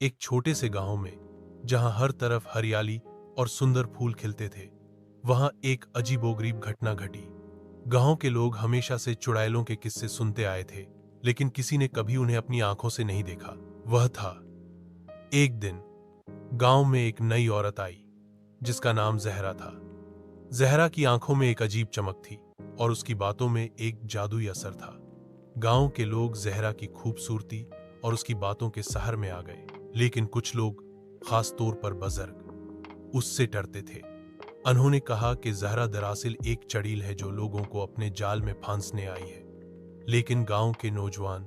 एक छोटे से गांव में, जहां हर तरफ हरियाली और सुंदर फूल खिलते थे, वहां एक अजीबोगरीब घटना घटी। गांव के लोग हमेशा से चुड़ैलों के किस्से सुनते आए थे, लेकिन किसी ने कभी उन्हें अपनी आंखों से नहीं देखा। वह था, एक दिन गांव में एक नई औरत आई, जिसका नाम जहरा था। जहरा की आंखों में एक अजीब चमक थी और उसकी बातों में एक जादुई असर था। गांव के लोग जहरा की खूबसूरती और उसकी बातों के सहर में आ गए, लेकिन कुछ लोग, खास तौर पर बुजुर्ग, उससे डरते थे। उन्होंने कहा कि जहरा दरअसल एक चड़ील है जो लोगों को अपने जाल में फांसने आई है। लेकिन गांव के नौजवान,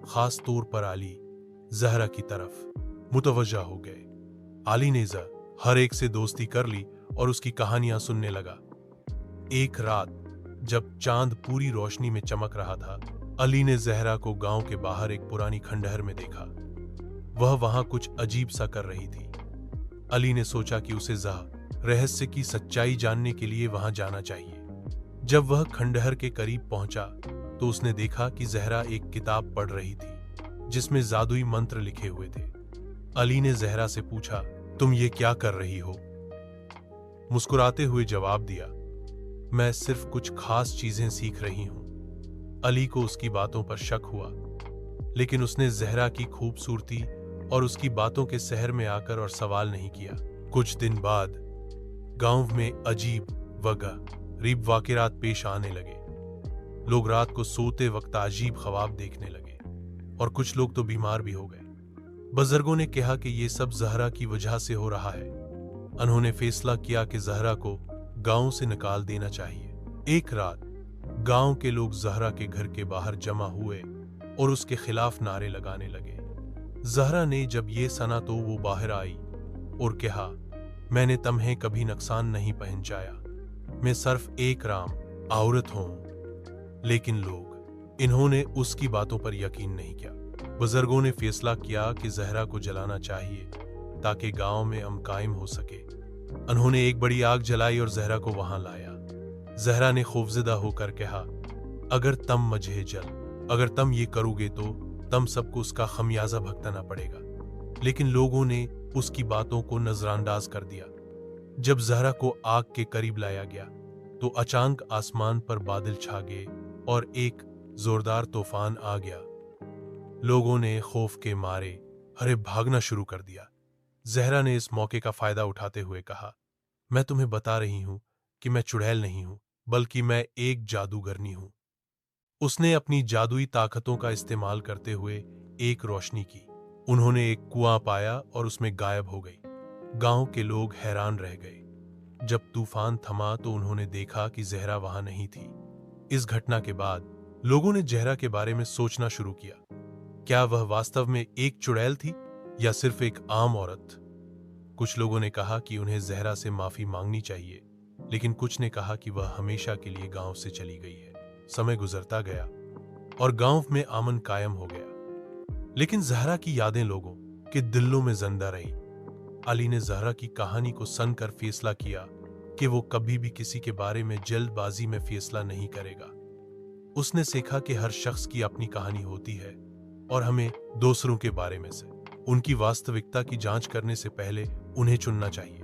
खास तौर पर अली, जहरा की तरफ मुतवज्जा हो गए। अली ने हर एक से दोस्ती कर ली और उसकी कहानियां सुनने लगा। एक रात, जब चांद पूरी रोशनी में चमक रहा था, अली ने जहरा को गांव के बाहर एक पुरानी खंडहर में देखा। वह वहां कुछ अजीब सा कर रही थी। अली ने सोचा कि उसे रहस्य की सच्चाई जानने के लिए वहां जाना चाहिए। जब वह खंडहर के करीब पहुंचा, तो उसने देखा कि जहरा एक किताब पढ़ रही थी, जिसमें जादुई मंत्र लिखे हुए थे। अली ने जहरा से पूछा, तुम ये क्या कर रही हो? मुस्कुराते हुए जवाब दिया, मैं सिर्फ कुछ खास चीजें सीख रही हूं। अली को उसकी बातों पर शक हुआ, लेकिन उसने जहरा की खूबसूरती और उसकी बातों के सहर में आकर और सवाल नहीं किया। कुछ दिन बाद गांव में अजीब व गरीब वाक़यात पेश आने लगे। लोग रात को सोते वक्त अजीब ख्वाब देखने लगे और कुछ लोग तो बीमार भी हो गए। बुजुर्गों ने कहा कि ये सब जहरा की वजह से हो रहा है। उन्होंने फैसला किया कि जहरा को गांव से निकाल देना चाहिए। एक रात गांव के लोग जहरा के घर के बाहर जमा हुए और उसके खिलाफ नारे लगाने लगे। जहरा ने जब ये सुना तो वो बाहर आई और कहा, मैंने तुम्हें कभी नुकसान नहीं पहुंचाया, मैं सिर्फ एक राम औरत हूं। लेकिन लोग, इन्होंने उसकी बातों पर यकीन नहीं किया। बुजुर्गों ने फैसला किया कि जहरा को जलाना चाहिए ताकि गांव में अमन कायम हो सके। उन्होंने एक बड़ी आग जलाई और जहरा को वहां लाया। जहरा ने खौफजदा होकर कहा, अगर तुम ये करोगे तो तुम सबको उसका खमियाजा भुगतना पड़ेगा। लेकिन लोगों ने उसकी बातों को नजरअंदाज कर दिया। जब जहरा को आग के करीब लाया गया, तो अचानक आसमान पर बादल छा गए और एक जोरदार तूफान आ गया। लोगों ने खौफ के मारे भागना शुरू कर दिया। जहरा ने इस मौके का फायदा उठाते हुए कहा, मैं तुम्हें बता रही हूं कि मैं चुड़ैल नहीं हूं, बल्कि मैं एक जादूगरनी हूं। उसने अपनी जादुई ताकतों का इस्तेमाल करते हुए एक रोशनी की। उन्होंने एक कुआं पाया और उसमें गायब हो गई। गांव के लोग हैरान रह गए। जब तूफान थमा तो उन्होंने देखा कि जहरा वहां नहीं थी। इस घटना के बाद लोगों ने जहरा के बारे में सोचना शुरू किया। क्या वह वास्तव में एक चुड़ैल थी या सिर्फ एक आम औरत? कुछ लोगों ने कहा कि उन्हें जहरा से माफी मांगनी चाहिए, लेकिन कुछ ने कहा कि वह हमेशा के लिए गांव से चली गई है। समय गुजरता गया और गांव में अमन कायम हो गया, लेकिन जहरा की यादें लोगों के दिलों में जिंदा रही। अली ने जहरा की कहानी को सुनकर फैसला किया कि वो कभी भी किसी के बारे में जल्दबाजी में फैसला नहीं करेगा। उसने सीखा कि हर शख्स की अपनी कहानी होती है और हमें दूसरों के बारे में से उनकी वास्तविकता की जांच करने से पहले उन्हें चुनना चाहिए।